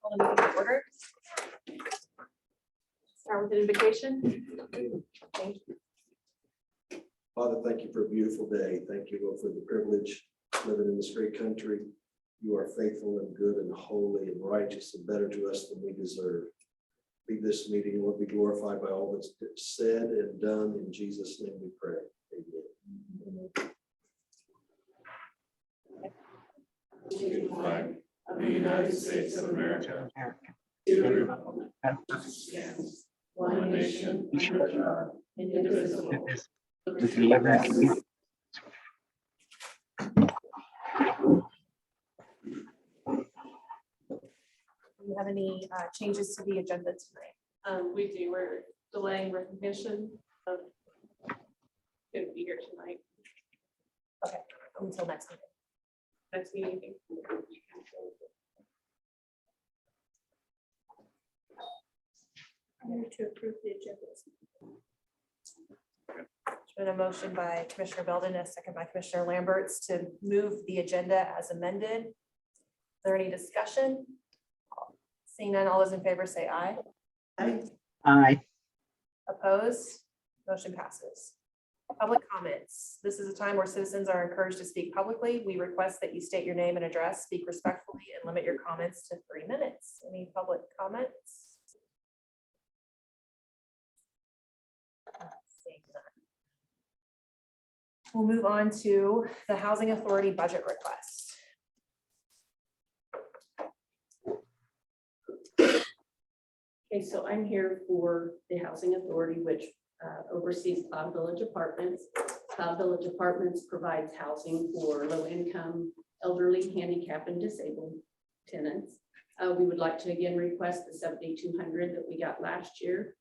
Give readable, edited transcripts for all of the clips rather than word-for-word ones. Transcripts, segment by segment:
Call the meeting to order. Start with an invocation. Thank you. Father, thank you for a beautiful day. Thank you, Lord, for the privilege of living in this great country. You are faithful and good and holy and righteous and better to us than we deserve. Be this meeting and Lord, be glorified by all that's said and done. In Jesus' name we pray. Amen. To the flag of the United States of America, to the republic that stands one nation under God, indivisible, with liberty. Do you have any changes to the agenda tonight? We do. We're delaying recognition of couldn't be here tonight. Okay, until next meeting. Next meeting. I move to approve the agenda. There's been a motion by Commissioner Belden, a second by Commissioner Lamberts to move the agenda as amended. Is there any discussion? Seeing none, all those in favor say aye. Aye. Opposed? Motion passes. Public comments. This is a time where citizens are encouraged to speak publicly. We request that you state your name and address, speak respectfully, and limit your comments to 3 minutes. Any public comments? Seeing none. We'll move on to the Housing Authority budget request. Okay, so I'm here for the Housing Authority, which oversees Cloud Village Apartments. Cloud Village Apartments provides housing for low-income, elderly, handicapped, and disabled tenants. We would like to again request the $7,200 that we got last year.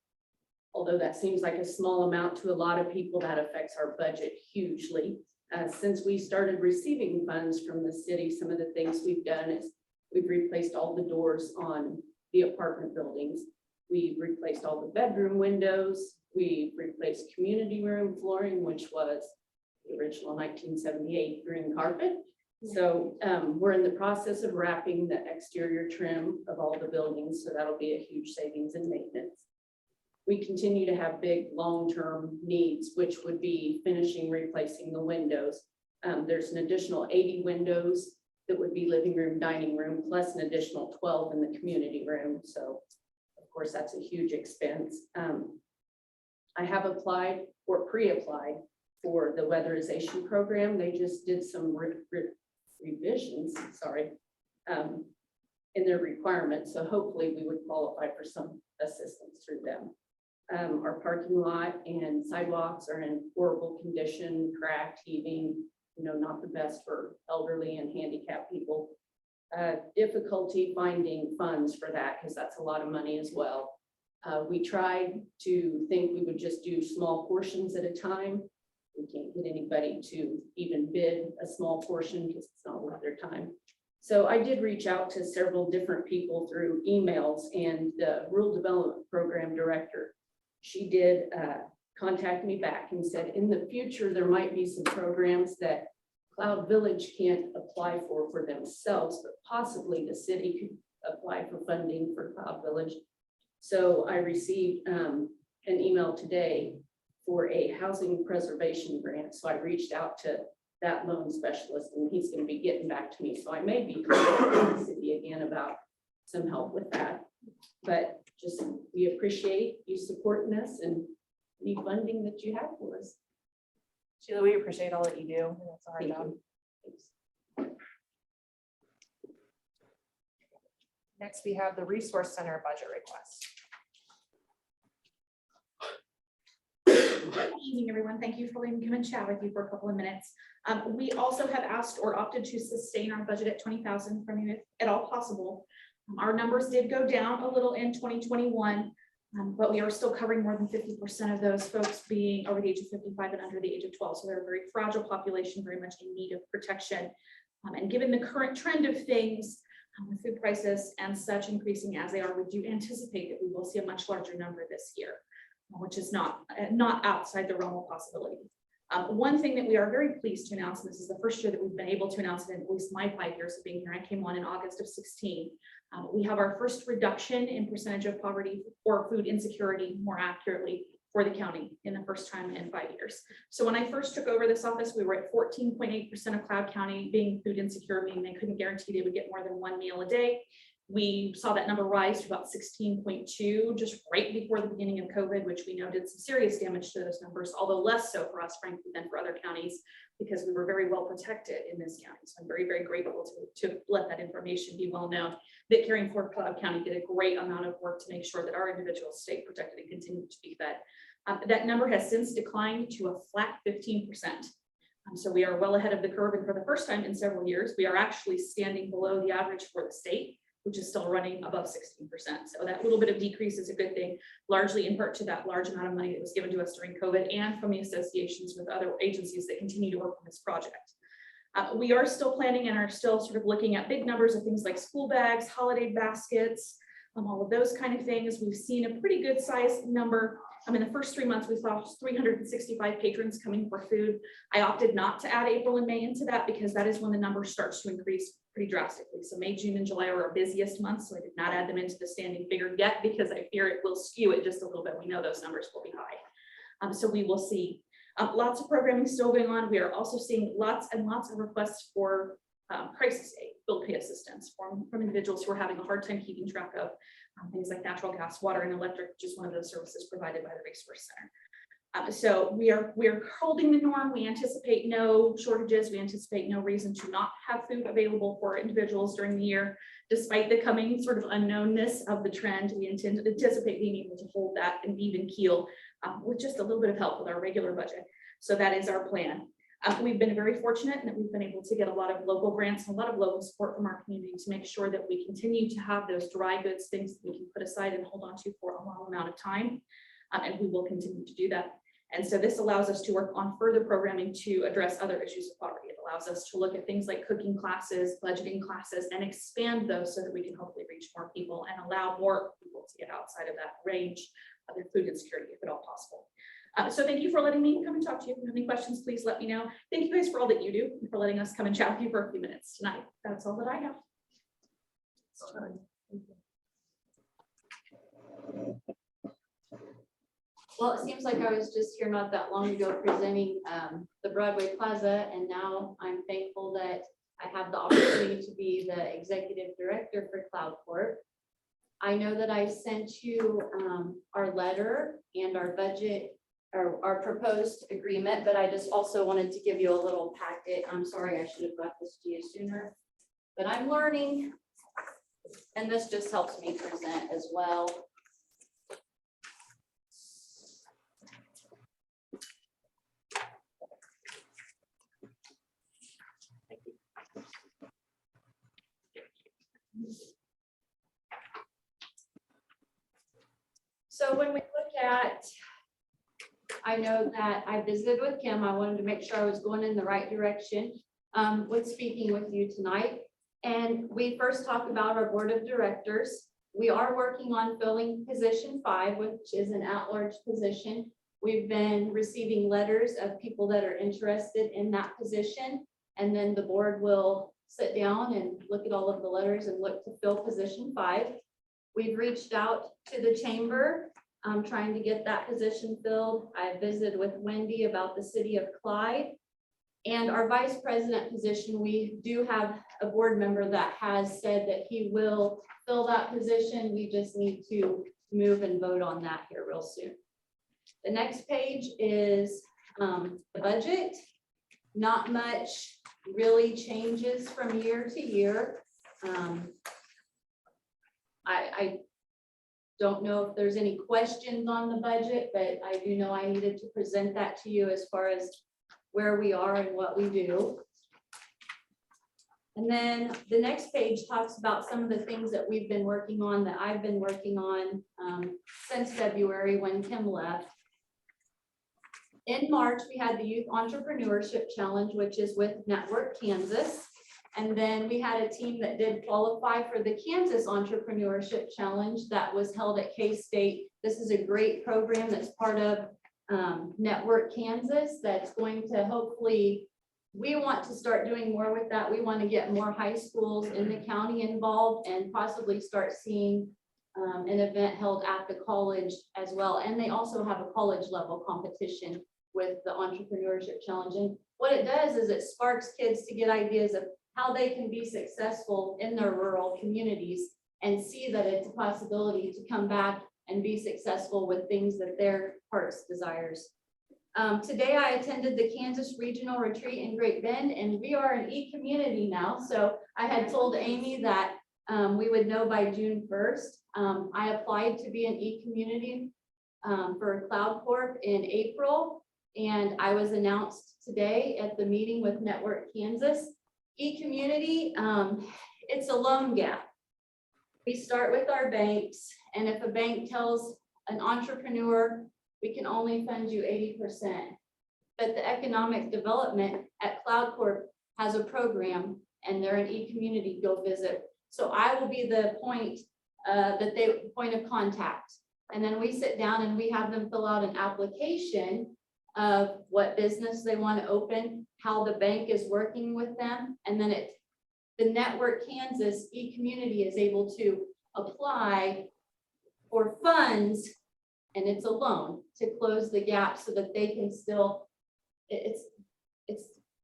Although that seems like a small amount to a lot of people, that affects our budget hugely. Since we started receiving funds from the city, some of the things we've done is we've replaced all the doors on the apartment buildings. We've replaced all the bedroom windows. We've replaced community room flooring, which was the original 1978 green carpet. So we're in the process of wrapping the exterior trim of all the buildings. So that'll be a huge savings in maintenance. We continue to have big long-term needs, which would be finishing replacing the windows. There's an additional 80 windows that would be living room, dining room, plus an additional 12 in the community room. So of course, that's a huge expense. I have applied or pre-applied for the weatherization program. They just did some revisions, in their requirements. So hopefully we would qualify for some assistance through them. Our parking lot and sidewalks are in horrible condition, cracked, heaving, not the best for elderly and handicapped people. Difficulty finding funds for that because that's a lot of money as well. We tried to think we would just do small portions at a time. We can't get anybody to even bid a small portion because it's not worth their time. So I did reach out to several different people through emails, and the Rural Development Program Director, she did contact me back and said, in the future, there might be some programs that Cloud Village can't apply for themselves, but possibly the city could apply for funding for Cloud Village. So I received an email today for a housing preservation grant. So I reached out to that loan specialist and he's going to be getting back to me. So I may be contacting the city again about some help with that. But just, we appreciate you supporting us and the funding that you have for us. Sheila, we appreciate all that you do. It's a hard Thank job. you. Thanks. Next, we have the Resource Center budget request. evening, everyone. Thank you for letting me come and chat with you for a couple of minutes. We also have asked or opted to sustain our budget at 20,000 from you if at all possible. Our numbers did go down a little in 2021, but we are still covering more than 50% of those folks being over the age of 55 and under the age of 12. So they're a very fragile population, very much in need of protection. And given the current trend of things, with food prices and such increasing as they are, we do anticipate that we will see a much larger number this year, which is not outside the realm of possibility. One thing that we are very pleased to announce, and this is the first year that we've been able to announce it in at least my 5 years of being here. I came on in August of 16. We have our first reduction in percentage of poverty or food insecurity, more accurately, for the county in the first time in 5 years. So when I first took over this office, we were at 14.8% of Cloud County being food insecure, meaning they couldn't guarantee they would get more than one meal a day. We saw that number rise to about 16.2 just right before the beginning of COVID, which we know did some serious damage to those numbers, although less so for us, frankly, than for other counties, because we were very well protected in this county. So I'm very, very grateful to let that information be well known, that caring for Cloud County did a great amount of work to make sure that our individuals stayed protected and continued to be fed. That number has since declined to a flat 15%. So we are well ahead of the curve, and for the first time in several years, we are actually standing below the average for the state, which is still running above 16%. So that little bit of decrease is a good thing, largely in part to that large amount of money that was given to us during COVID and from the associations with other agencies that continue to work on this project. We are still planning and are still sort of looking at big numbers of things like school bags, holiday baskets, all of those kind of things. We've seen a pretty good size number. In the first 3 months, we saw 365 patrons coming for food. I opted not to add April and May into that because that is when the number starts to increase pretty drastically. So May, June, and July are our busiest months. So I did not add them into the standing figure yet because I fear it will skew it just a little bit. We know those numbers will be high. So we will see lots of programming still going on. We are also seeing lots and lots of requests for crisis aid, bill pay assistance from individuals who are having a hard time keeping track of things like natural gas, water, and electric, which is one of those services provided by the Resource Center. So we are holding the norm. We anticipate no shortages. We anticipate no reason to not have food available for individuals during the year, despite the coming sort of unknownness of the trend. We anticipate being able to hold that and even keel with just a little bit of help with our regular budget. So that is our plan. We've been very fortunate that we've been able to get a lot of local grants and a lot of local support from our community to make sure that we continue to have those dry goods, things that we can put aside and hold on to for a long amount of time. And we will continue to do that. And so this allows us to work on further programming to address other issues of poverty. It allows us to look at things like cooking classes, budgeting classes, and expand those so that we can hopefully reach more people and allow more people to get outside of that range of their food insecurity, if at all possible. So thank you for letting me come and talk to you. If you have any questions, please let me know. Thank you guys for all that you do and for letting us come and chat with you for a few minutes tonight. That's all that I have. Well, it seems like I was just here not that long ago presenting the Broadway Plaza, and now I'm thankful that I have the opportunity to be the executive director for Cloud Corp. I know that I sent you our letter and our budget, or our proposed agreement, but I just also wanted to give you a little packet. I'm sorry, I should have got this to you sooner, but I'm learning, and this just helps me present as well. So when we look at, I know that I visited with Kim. I wanted to make sure I was going in the right direction with speaking with you tonight. And we first talked about our board of directors. We are working on filling position 5, which is an at-large position. We've been receiving letters of people that are interested in that position. And then the board will sit down and look at all of the letters and look to fill position 5. We've reached out to the chamber, trying to get that position filled. I visited with Wendy about the city of Clyde. And our vice president position, we do have a board member that has said that he will fill that position. We just need to move and vote on that here real soon. The next page is the budget. Not much really changes from year to year. don't know if there's any questions on the budget, but I do know I needed to present that to you as far as where we are and what we do. And then the next page talks about some of the things that we've been working on, that I've been working on since February when Kim left. In March, we had the Youth Entrepreneurship Challenge, which is with Network Kansas. And then we had a team that did qualify for the Kansas Entrepreneurship Challenge that was held at K-State. This is a great program that's part of Network Kansas that's going to hopefully, we want to start doing more with that. We want to get more high schools in the county involved and possibly start seeing an event held at the college as well. And they also have a college level competition with the Entrepreneurship Challenge. And what it does is it sparks kids to get ideas of how they can be successful in their rural communities and see that it's a possibility to come back and be successful with things that their hearts desires. Today I attended the Kansas Regional Retreat in Great Bend, and we are an e-community now. So I had told Amy that we would know by June 1st. I applied to be an e-community for Cloud Corp in April, and I was announced today at the meeting with Network Kansas. E-community, it's a loan gap. We start with our banks, and if a bank tells an entrepreneur, we can only fund you 80%. But the economic development at Cloud Corp has a program, and they're an e-community, go visit. So I will be the point of contact. And then we sit down and we have them fill out an application of what business they want to open, how the bank is working with them. And then the Network Kansas e-community is able to apply for funds, and it's a loan to close the gap so that they can still, it's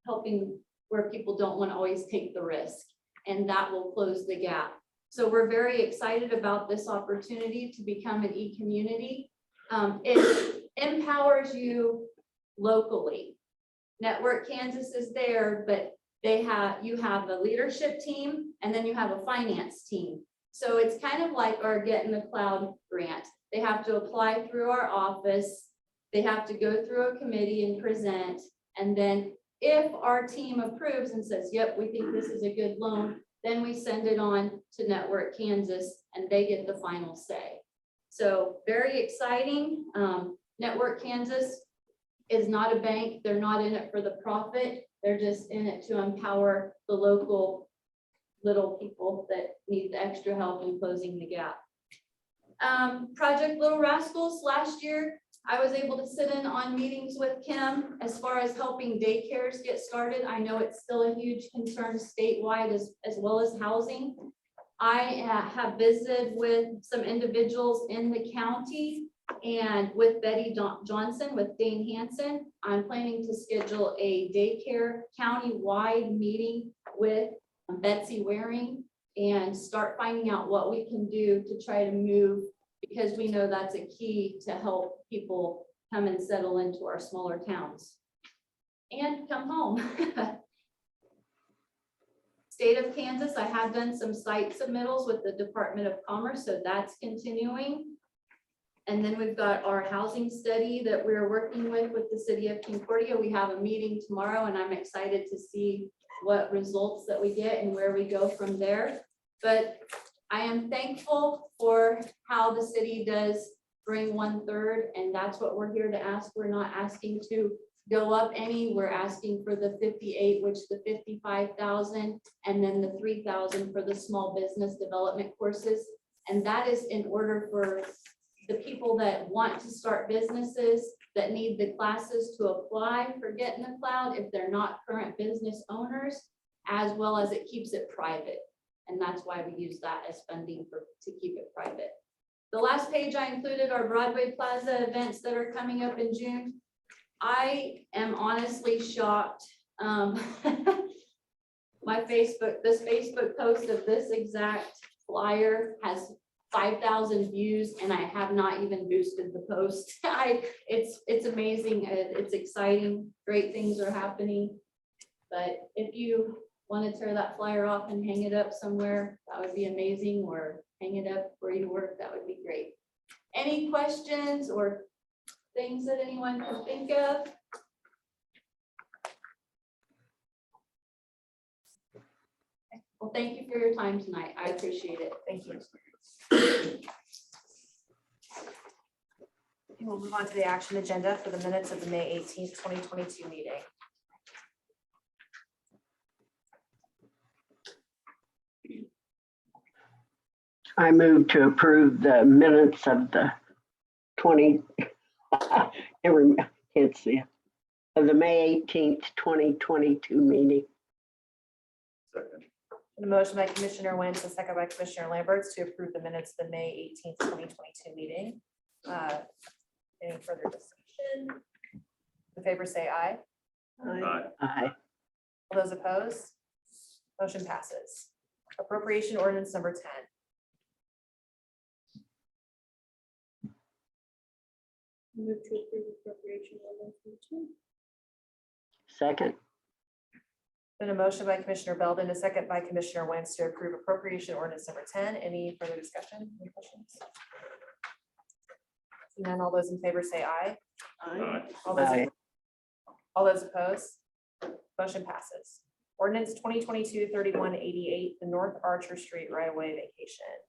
helping where people don't want to always take the risk, and that will close the gap. So we're very excited about this opportunity to become an e-community. It empowers you locally. Network Kansas is there, but you have a leadership team, and then you have a finance team. So it's kind of like our Get in the Cloud grant. They have to apply through our office. They have to go through a committee and present. And then if our team approves and says, yep, we think this is a good loan, then we send it on to Network Kansas and they get the final say. So very exciting. Network Kansas is not a bank. They're not in it for the profit. They're just in it to empower the local little people that need the extra help in closing the gap. Project Little Rascals, last year, I was able to sit in on meetings with Kim as far as helping daycares get started. I know it's still a huge concern statewide as well as housing. I have visited with some individuals in the county, and with Betty Johnson, with Dane Hansen, I'm planning to schedule a daycare county-wide meeting with Betsy Waring and start finding out what we can do to try to move, because we know that's a key to help people come and settle into our smaller towns and come home. State of Kansas, I have done some site submittals with the Department of Commerce, so that's continuing. And then we've got our housing study that we're working with the city of Concordia. We have a meeting tomorrow, and I'm excited to see what results that we get and where we go from there. But I am thankful for how the city does bring 1/3, and that's what we're here to ask. We're not asking to go up any, we're asking for the 58, which the 55,000, and then the 3,000 for the small business development courses. And that is in order for the people that want to start businesses, that need the classes to apply for Get in the Cloud if they're not current business owners, as well as it keeps it private. And that's why we use that as funding to keep it private. The last page I included are Broadway Plaza events that are coming up in June. I am honestly shocked. This Facebook post of this exact flyer has 5,000 views, and I have not even boosted the post. It's amazing. It's exciting. Great things are happening. But if you want to tear that flyer off and hang it up somewhere, that would be amazing, or hang it up where you work, that would be great. Any questions or things that anyone can think of? Well, thank you for your time tonight. I appreciate it. Thank you. We'll move on to the action agenda for the minutes of the May 18th, 2022 meeting. I move to approve the minutes of the 20, can't see it, of the May 18th, 2022 meeting. Second. A motion by Commissioner Wentz, a second by Commissioner Lambert to approve the minutes of the May 18th, 2022 meeting. Any further discussion? In favor, say aye. Aye. Aye. All those opposed? Motion passes. Appropriation ordinance number 10. Move to approve appropriation ordinance number 10. Second. Been a motion by Commissioner Belvin, a second by Commissioner Wentz to approve appropriation ordinance number 10. Any further discussion? Any questions? And then all those in favor say aye. Aye. Aye. All those opposed? Motion passes. Ordinance 2022-3188, the North Archer Street right-of-way vacation.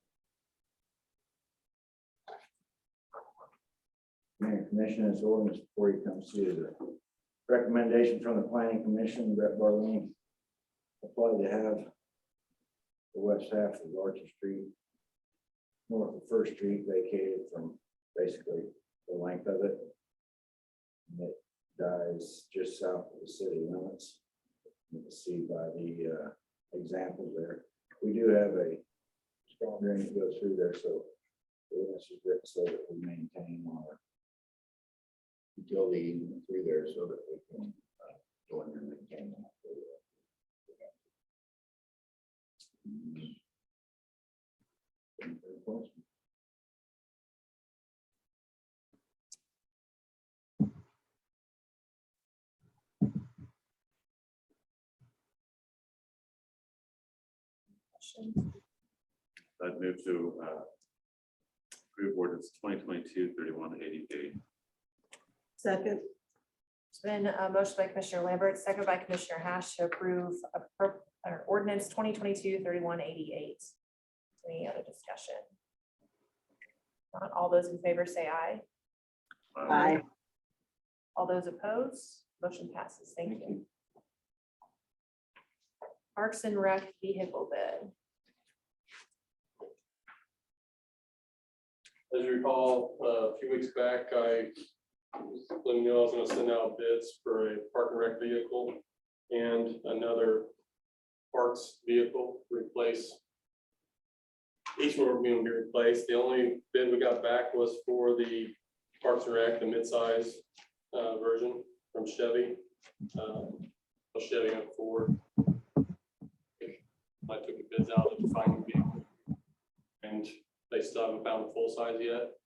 Mayor and Commissioners, ordinance before you come see the recommendation from the planning commission, Brett Barlini applied to have the west half of Archer Street, north of First Street vacated from basically the length of it. And it dies just south of the city limits. You can see by the examples there. We do have a storm drain that goes through there, so the ordinance is written so that we maintain our utility easement through there so that we can go in there and maintain that. I'd move to approve ordinance 2022-3188. Second. It's been a motion by Commissioner Lambert, second by Commissioner Hash to approve ordinance 2022-3188. Any other discussion? Not all those in favor say aye. Aye. All those opposed, motion passes. Thank you. Parks and Rec vehicle bid. As you recall, a few weeks back, I was letting you know I was gonna send out bids for a park and rec vehicle and another parks vehicle to replace. Each one were being replaced. The only bid we got back was for the Parks and Rec, the midsize version from Chevy. Chevy and Ford. I took the bids out to find the vehicle, and they still haven't found the full size yet.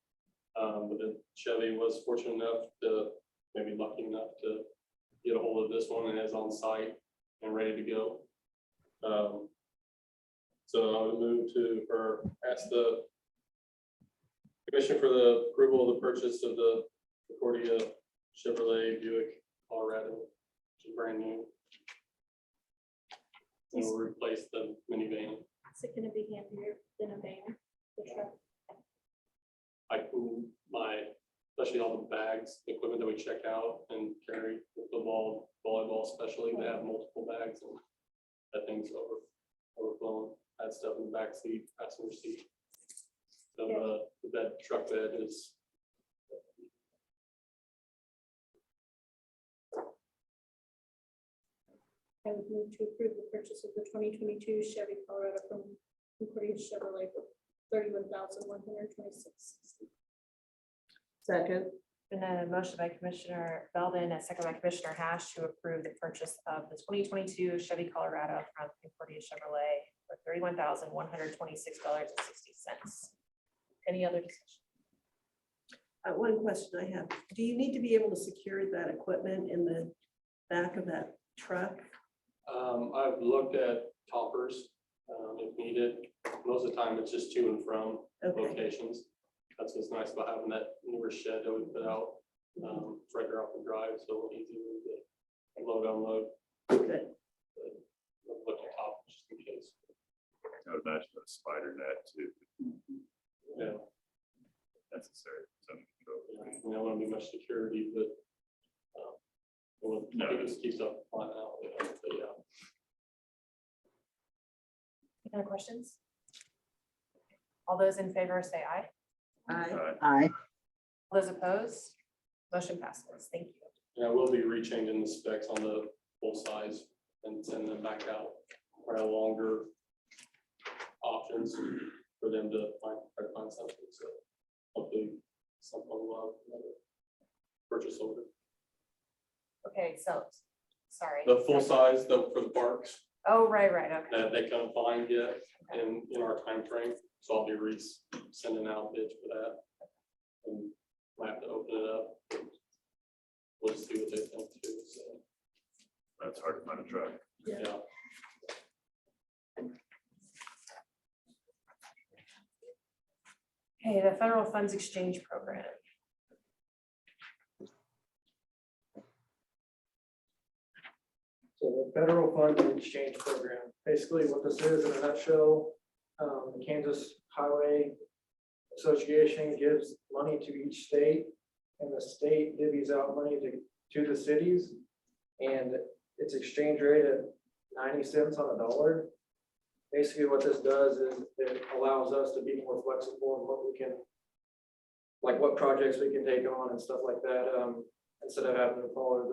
But the Chevy was fortunate enough to, maybe lucky enough to get a hold of this one and is on site and ready to go. So I would move to, or ask the commission for the approval of the purchase of the Concordia Chevrolet Buick Colorado, which is brand new. And will replace the minivan. Is it gonna be handier than a van? The truck? Especially all the bags, the equipment that we check out and carry, the football, volleyball especially, they have multiple bags and that thing's overflowing. Had stuff in the back seat, passenger seat. So the bed, truck bed is. I would move to approve the purchase of the 2022 Chevy Colorado from Concordia Chevrolet for $31,126.60. Second. Been a motion by Commissioner Belvin, a second by Commissioner Hash to approve the purchase of the 2022 Chevy Colorado from Concordia Chevrolet for $31,126.60. Any other discussion? One question I have, do you need to be able to secure that equipment in the back of that truck? I've looked at toppers, if needed. Most of the time, it's just to and from Okay, locations. That's what's nice about having that newer shed that we put out. It's right there off the drive, so easy to get load, unload. Good. Look at top, just in case. I would imagine a spider net too, Yeah. necessary. So, I want to be much security, but it just keeps up flying out. But yeah. Any other questions? All those in favor say aye. Aye. Aye. All those opposed? Motion passes. Thank you. And I will be rechanging the specs on the full size and sending them back out. Try longer options for them to try to find something. So hopefully something will have another purchase order. Okay, so, sorry. The full size, for the parks, Oh, right, okay. that they couldn't find yet in our time frame. So I'll be sending out bids for that. And I have to open it up. We'll just see what they think too, so, that's hard to find a truck. yeah. Okay, the federal funds exchange program. So the federal funds exchange program, basically what this is in a nutshell, the Kansas Highway Association gives money to each state, and the state divvies out money to the cities. And it's exchange rate at 90 cents on a dollar. Basically what this does is it allows us to be more flexible in what we can, like what projects we can take on and stuff like that, instead of having to follow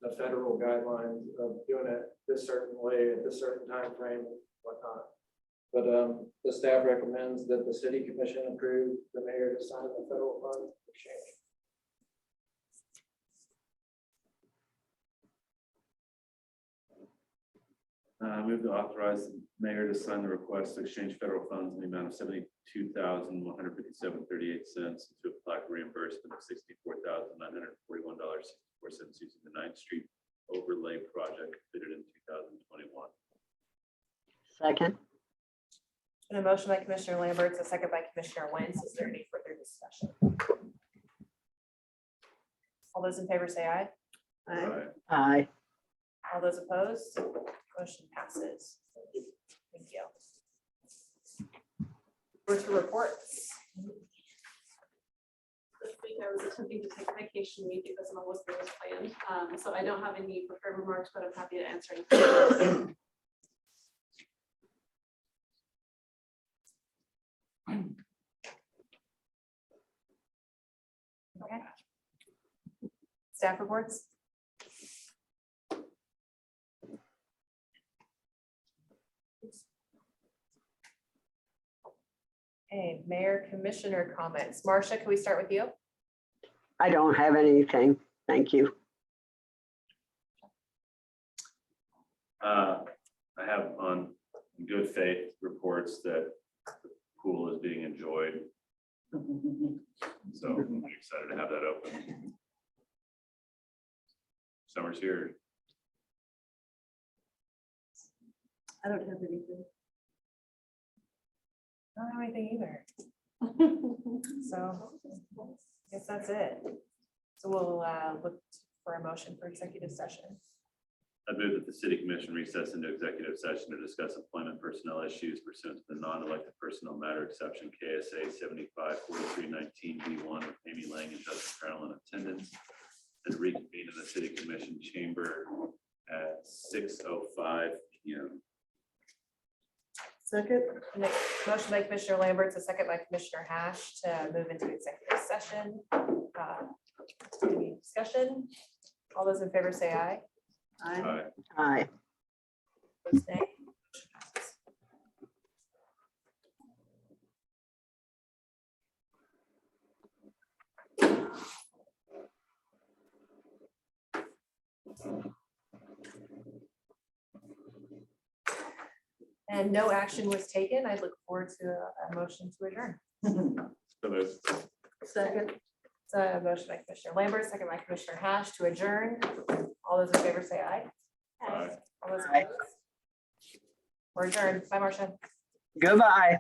the federal guidelines of doing it this certain way at this certain time frame and whatnot. But the staff recommends that the city commission approve the mayor to sign the federal fund exchange. Move to authorize the mayor to sign the request to exchange federal funds in the amount of $72,157.38 to apply for reimbursement of $64,941.64 using the 9th Street overlay project completed in 2021. Second. And a motion by Commissioner Lambert, a second by Commissioner Wentz. Is there any further discussion? All those in favor say aye. Aye. Aye. All those opposed? Motion passes. Thank you. We're to reports. This week I was attempting to take a vacation week. It doesn't always go as planned. So I don't have any prepared remarks, but I'm happy to answer any questions. Okay. Staff reports. Okay, Mayor Commissioner comments. Marcia, can we start with you? I don't have anything. Thank you. I have on good faith reports that the pool is being enjoyed. So I'm excited to have that open. Summer's here. I don't have anything. I don't have anything either. So I guess that's it. So we'll look for a motion for executive session. I move that the city commission recess into executive session to discuss employment personnel issues pursuant to the non-elected personnel matter exception KSA 754319B1 with Amy Lang and Justin Carroll in attendance, and reconvene in the city commission chamber at 6:05 p.m. Second. Motion by Commissioner Lambert, a second by Commissioner Hash to move into executive session. Any discussion? All those in favor say aye. Aye. Aye. Opposed, nay. And no action was taken. I look forward to a motion to adjourn. So moved. Second. So a motion by Commissioner Lambert, second by Commissioner Hash to adjourn. All those in favor say aye. Aye. All those Aye. opposed? We're adjourned. Bye, Marcia. Goodbye.